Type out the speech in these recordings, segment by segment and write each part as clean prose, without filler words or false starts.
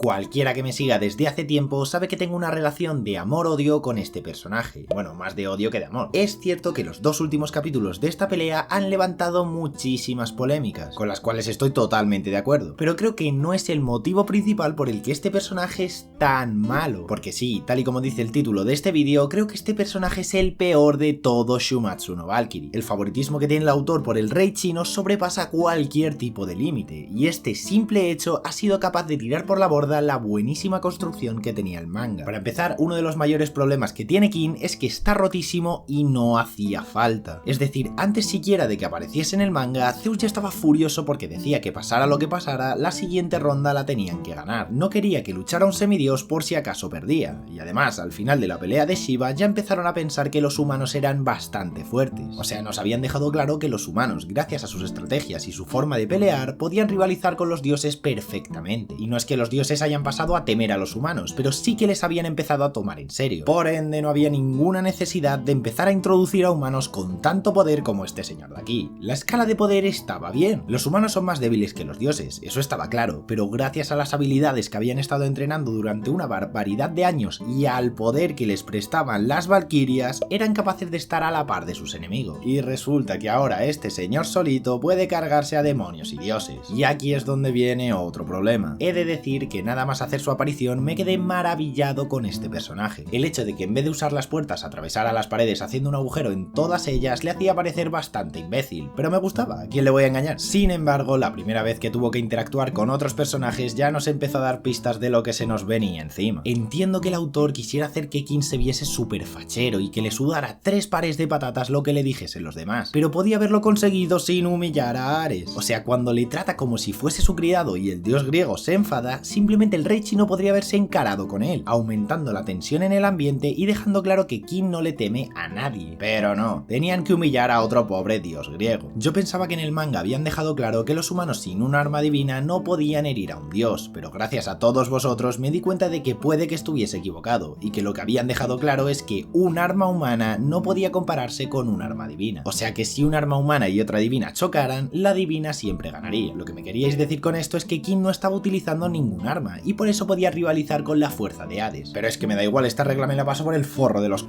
Cualquiera que me siga desde hace tiempo sabe que tengo una relación de amor-odio con este personaje. Bueno, más de odio que de amor. Es cierto que los dos últimos capítulos de esta pelea han levantado muchísimas polémicas, con las cuales estoy totalmente de acuerdo, pero creo que no es el motivo principal por el que este personaje es tan malo. Porque sí, tal y como dice el título de este vídeo, creo que este personaje es el peor de todo Shumatsu no Valkyrie. El favoritismo que tiene el autor por el rey chino sobrepasa cualquier tipo de límite, y este simple hecho ha sido capaz de tirar por la borda la buenísima construcción que tenía el manga. Para empezar, uno de los mayores problemas que tiene Kin es que está rotísimo y no hacía falta. Es decir, antes siquiera de que apareciese en el manga, Zeus ya estaba furioso porque decía que pasara lo que pasara, la siguiente ronda la tenían que ganar. No quería que luchara un semidios por si acaso perdía. Y además, al final de la pelea de Shiva ya empezaron a pensar que los humanos eran bastante fuertes. O sea, nos habían dejado claro que los humanos, gracias a sus estrategias y su forma de pelear, podían rivalizar con los dioses perfectamente. Y no es que los dioses hayan pasado a temer a los humanos, pero sí que les habían empezado a tomar en serio. Por ende, no había ninguna necesidad de empezar a introducir a humanos con tanto poder como este señor de aquí. La escala de poder estaba bien. Los humanos son más débiles que los dioses, eso estaba claro, pero gracias a las habilidades que habían estado entrenando durante una barbaridad de años y al poder que les prestaban las valquirias, eran capaces de estar a la par de sus enemigos. Y resulta que ahora este señor solito puede cargarse a demonios y dioses. Y aquí es donde viene otro problema. He de decir que nada más hacer su aparición me quedé maravillado con este personaje. El hecho de que en vez de usar las puertas atravesara las paredes haciendo un agujero en todas ellas le hacía parecer bastante imbécil, pero me gustaba, ¿a quién le voy a engañar? Sin embargo, la primera vez que tuvo que interactuar con otros personajes ya nos empezó a dar pistas de lo que se nos venía encima. Entiendo que el autor quisiera hacer que Kin se viese súper fachero y que le sudara 3 pares de patatas lo que le dijesen los demás, pero podía haberlo conseguido sin humillar a Ares. O sea, cuando le trata como si fuese su criado y el dios griego se enfada, simplemente el rey chino podría haberse encarado con él, aumentando la tensión en el ambiente y dejando claro que Kin no le teme a nadie. Pero no, tenían que humillar a otro pobre dios griego. Yo pensaba que en el manga habían dejado claro que los humanos sin un arma divina no podían herir a un dios, pero gracias a todos vosotros me di cuenta de que puede que estuviese equivocado, y que lo que habían dejado claro es que un arma humana no podía compararse con un arma divina. O sea que si un arma humana y otra divina chocaran, la divina siempre ganaría. Lo que me queríais decir con esto es que Kin no estaba utilizando ningún arma, y por eso podía rivalizar con la fuerza de Hades. Pero es que me da igual, esta regla me la paso por el forro de los...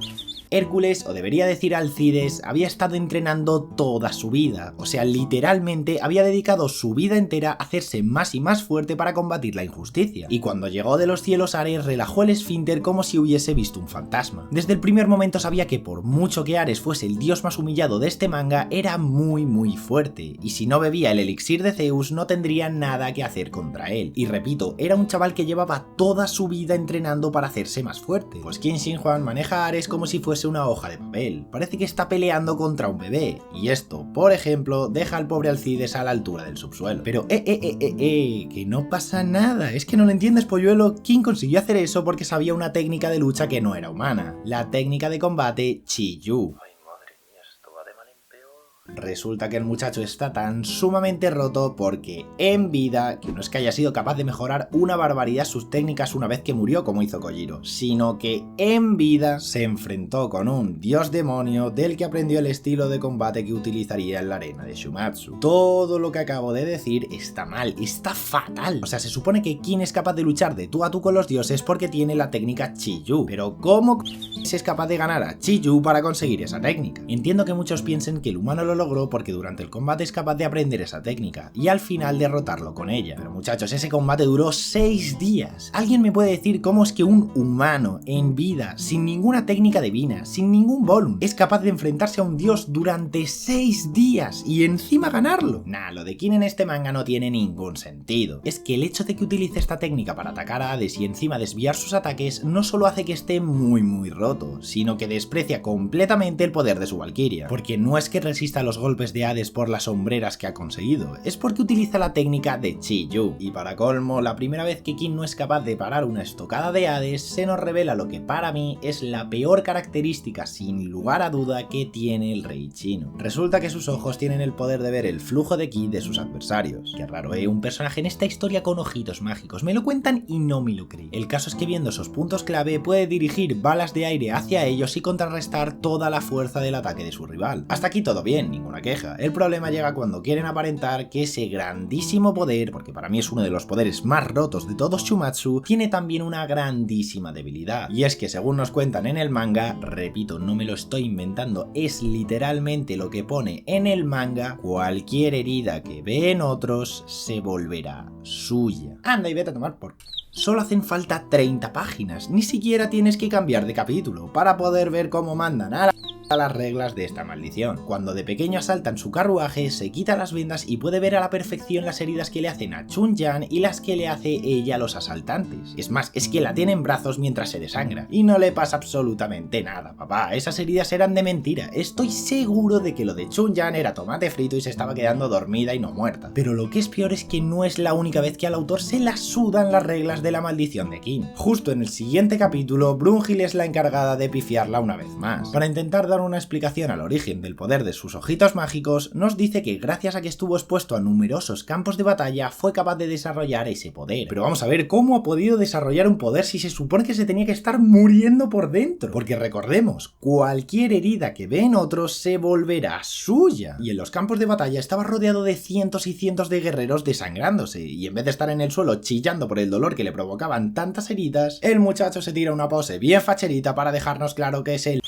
Hércules, o debería decir Alcides, había estado entrenando toda su vida, o sea, literalmente había dedicado su vida entera a hacerse más y más fuerte para combatir la injusticia, y cuando llegó de los cielos Ares relajó el esfínter como si hubiese visto un fantasma. Desde el primer momento sabía que por mucho que Ares fuese el dios más humillado de este manga, era muy fuerte, y si no bebía el elixir de Zeus no tendría nada que hacer contra él. Y repito, era un chaval que llevaba toda su vida entrenando para hacerse más fuerte. Pues Qin Shi Huang maneja a Ares como si fuese una hoja de papel, parece que está peleando contra un bebé, y esto, por ejemplo, deja al pobre Alcides a la altura del subsuelo. Pero que no pasa nada, es que no lo entiendes, polluelo. Kin consiguió hacer eso porque sabía una técnica de lucha que no era humana, la técnica de combate Chi-Yu. Resulta que el muchacho está tan sumamente roto porque en vida, que no es que haya sido capaz de mejorar una barbaridad sus técnicas una vez que murió como hizo Kojiro, sino que en vida se enfrentó con un dios demonio del que aprendió el estilo de combate que utilizaría en la arena de Shumatsu. Todo lo que acabo de decir está mal, está fatal. O sea, se supone que Kin es capaz de luchar de tú a tú con los dioses porque tiene la técnica Chi-Yu, pero ¿cómo es capaz de ganar a Chi-Yu para conseguir esa técnica? Entiendo que muchos piensen que el humano lo logró porque durante el combate es capaz de aprender esa técnica y al final derrotarlo con ella. Pero muchachos, ese combate duró 6 días. ¿Alguien me puede decir cómo es que un humano en vida, sin ninguna técnica divina, sin ningún bonus, es capaz de enfrentarse a un dios durante 6 días y encima ganarlo? Nah, lo de Kin en este manga no tiene ningún sentido. Es que el hecho de que utilice esta técnica para atacar a Hades y encima desviar sus ataques no solo hace que esté muy roto, sino que desprecia completamente el poder de su valquiria, porque no es que resista a los golpes de Hades por las sombreras que ha conseguido, es porque utiliza la técnica de Chi-Yu. Y para colmo, la primera vez que Kin no es capaz de parar una estocada de Hades, se nos revela lo que para mí es la peor característica sin lugar a duda que tiene el rey chino. Resulta que sus ojos tienen el poder de ver el flujo de ki de sus adversarios. Qué raro, un personaje en esta historia con ojitos mágicos, me lo cuentan y no me lo creo. El caso es que viendo esos puntos clave puede dirigir balas de aire hacia ellos y contrarrestar toda la fuerza del ataque de su rival. Hasta aquí todo bien, ninguna queja. El problema llega cuando quieren aparentar que ese grandísimo poder, porque para mí es uno de los poderes más rotos de todo Shumatsu, tiene también una grandísima debilidad. Y es que según nos cuentan en el manga, repito, no me lo estoy inventando, es literalmente lo que pone en el manga, cualquier herida que ve en otros se volverá suya. Anda y vete a tomar por... Solo hacen falta 30 páginas, ni siquiera tienes que cambiar de capítulo para poder ver cómo mandan a las reglas de esta maldición. Cuando de pequeño asaltan su carruaje, se quita las vendas y puede ver a la perfección las heridas que le hacen a Chun-Yan y las que le hace ella a los asaltantes. Es más, es que la tiene en brazos mientras se desangra. Y no le pasa absolutamente nada, papá. Esas heridas eran de mentira. Estoy seguro de que lo de Chun-Yan era tomate frito y se estaba quedando dormida y no muerta. Pero lo que es peor es que no es la única vez que al autor se la sudan las reglas de la maldición de King. Justo en el siguiente capítulo, Brunhild es la encargada de pifiarla una vez más. Para intentar dar una explicación al origen del poder de sus ojitos mágicos, nos dice que gracias a que estuvo expuesto a numerosos campos de batalla fue capaz de desarrollar ese poder. Pero vamos a ver, ¿cómo ha podido desarrollar un poder si se supone que se tenía que estar muriendo por dentro? Porque recordemos, cualquier herida que ve en otros se volverá suya. Y en los campos de batalla estaba rodeado de cientos y cientos de guerreros desangrándose, y en vez de estar en el suelo chillando por el dolor que le provocaban tantas heridas, el muchacho se tira una pose bien facherita para dejarnos claro que es el...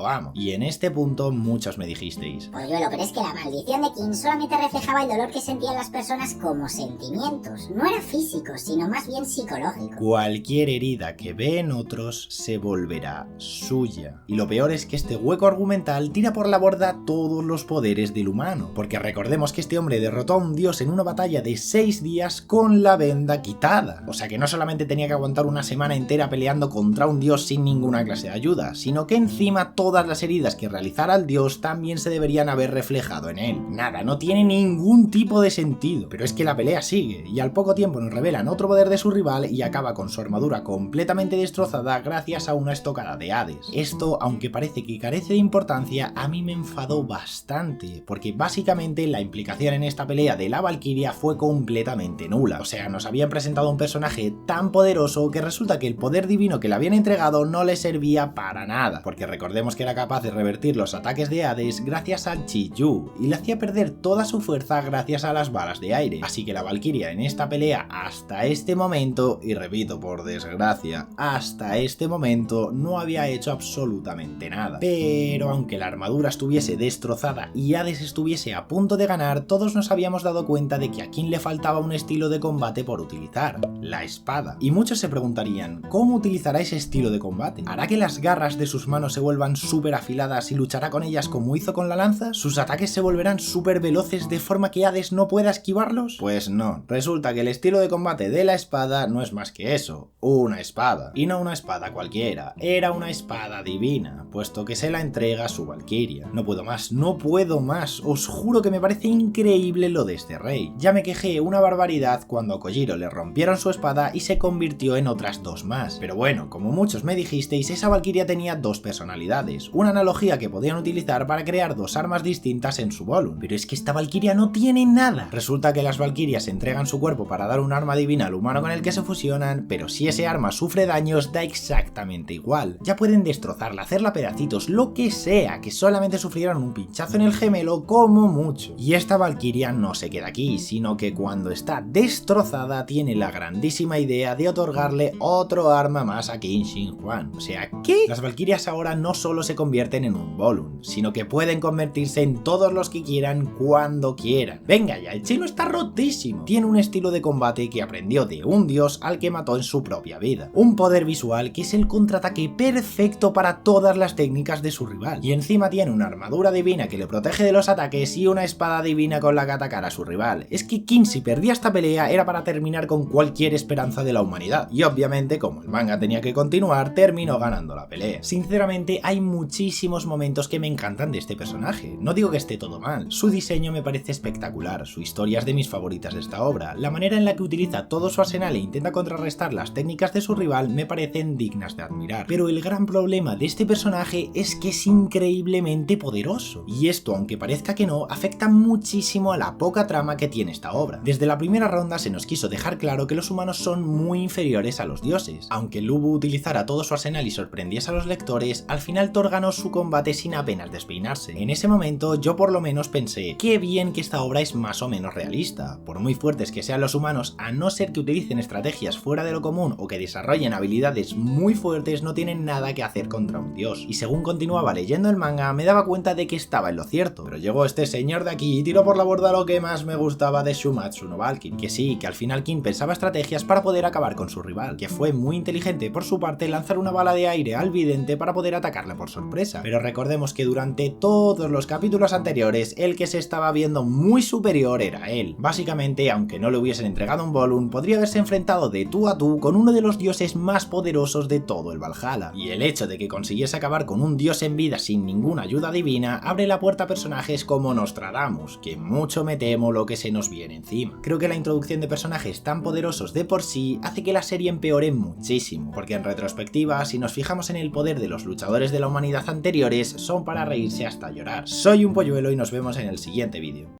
Amo. Y en este punto muchos me dijisteis: Polluelo, pero es que la maldición de King solamente reflejaba el dolor que sentían las personas como sentimientos. No era físico, sino más bien psicológico. Cualquier herida que ve en otros se volverá suya. Y lo peor es que este hueco argumental tira por la borda todos los poderes del humano. Porque recordemos que este hombre derrotó a un dios en una batalla de 6 días con la venda quitada. O sea que no solamente tenía que aguantar una semana entera peleando contra un dios sin ninguna clase de ayuda, sino que encima todas las heridas que realizara el dios también se deberían haber reflejado en él. Nada, no tiene ningún tipo de sentido. Pero es que la pelea sigue, y al poco tiempo nos revelan otro poder de su rival y acaba con su armadura completamente destrozada gracias a una estocada de Hades. Esto, aunque parece que carece de importancia, a mí me enfadó bastante, porque básicamente la implicación en esta pelea de la Valquiria fue completamente nula. O sea, nos habían presentado un personaje tan poderoso que resulta que el poder divino que le habían entregado no le servía para nada, porque recordemos que era capaz de revertir los ataques de Hades gracias al Chi-Yu, y le hacía perder toda su fuerza gracias a las balas de aire. Así que la Valquiria en esta pelea hasta este momento, y repito por desgracia, hasta este momento no había hecho absolutamente nada. Pero aunque la armadura estuviese destrozada y Hades estuviese a punto de ganar, todos nos habíamos dado cuenta de que a King le faltaba un estilo de combate por utilizar: la espada. Y muchos se preguntarían, ¿cómo utilizará ese estilo de combate? ¿Hará que las garras de sus manos se vuelvan súper afiladas y luchará con ellas como hizo con la lanza? ¿Sus ataques se volverán súper veloces de forma que Hades no pueda esquivarlos? Pues no, resulta que el estilo de combate de la espada no es más que eso, una espada. Y no una espada cualquiera, era una espada divina, puesto que se la entrega a su Valquiria. No puedo más, no puedo más, os juro que me parece increíble lo de este rey. Ya me quejé una barbaridad cuando a Kojiro le rompieron su espada y se convirtió en otras dos más. Pero bueno, como muchos me dijisteis, esa Valquiria tenía dos personalidades, una analogía que podían utilizar para crear dos armas distintas en su volumen. Pero es que esta Valquiria no tiene nada. Resulta que las Valquirias entregan su cuerpo para dar un arma divina al humano con el que se fusionan, pero si ese arma sufre daños da exactamente igual. Ya pueden destrozarla, hacerla pedacitos, lo que sea, que solamente sufrieran un pinchazo en el gemelo como mucho. Y esta Valquiria no se queda aquí, sino que cuando está destrozada tiene la grandísima idea de otorgarle otro arma más a King Shin Huan. O sea, ¿qué? Las Valquirias ahora no solo se convierten en un Volum, sino que pueden convertirse en todos los que quieran cuando quieran. Venga ya, el chino está rotísimo. Tiene un estilo de combate que aprendió de un dios al que mató en su propia vida. Un poder visual que es el contraataque perfecto para todas las técnicas de su rival. Y encima tiene una armadura divina que le protege de los ataques y una espada divina con la que atacar a su rival. Es que King, si perdía esta pelea, era para terminar con cualquier esperanza de la humanidad. Y obviamente, como el manga tenía que continuar, terminó ganando la pelea. Sinceramente, hay muchísimos momentos que me encantan de este personaje. No digo que esté todo mal. Su diseño me parece espectacular. Su historia es de mis favoritas de esta obra. La manera en la que utiliza todo su arsenal e intenta contrarrestar las técnicas de su rival me parecen dignas de admirar. Pero el gran problema de este personaje es que es increíblemente poderoso. Y esto, aunque parezca que no, afecta muchísimo a la poca trama que tiene esta obra. Desde la primera ronda se nos quiso dejar claro que los humanos son muy inferiores a los dioses. Aunque Lubu utilizara todo su arsenal y sorprendiese a los lectores, al final Thor ganó su combate sin apenas despeinarse. En ese momento yo por lo menos pensé, qué bien que esta obra es más o menos realista. Por muy fuertes que sean los humanos, a no ser que utilicen estrategias fuera de lo común o que desarrollen habilidades muy fuertes, no tienen nada que hacer contra un dios. Y según continuaba leyendo el manga, me daba cuenta de que estaba en lo cierto. Pero llegó este señor de aquí y tiró por la borda lo que más me gustaba de Shumatsu no Valkyrie. Que sí, que al final King pensaba estrategias para poder acabar con su rival, que fue muy inteligente por su parte lanzar una bala de aire al vidente para poder atacarle por sorpresa. Pero recordemos que durante todos los capítulos anteriores, el que se estaba viendo muy superior era él. Básicamente, aunque no le hubiesen entregado un Volum, podría haberse enfrentado de tú a tú con uno de los dioses más poderosos de todo el Valhalla. Y el hecho de que consiguiese acabar con un dios en vida sin ninguna ayuda divina abre la puerta a personajes como Nostradamus, que mucho me temo lo que se nos viene encima. Creo que la introducción de personajes tan poderosos de por sí hace que la serie empeore muchísimo, porque en retrospectiva, si nos fijamos en el poder de los luchadores de la humanidad anteriores, son para reírse hasta llorar. Soy un polluelo y nos vemos en el siguiente vídeo.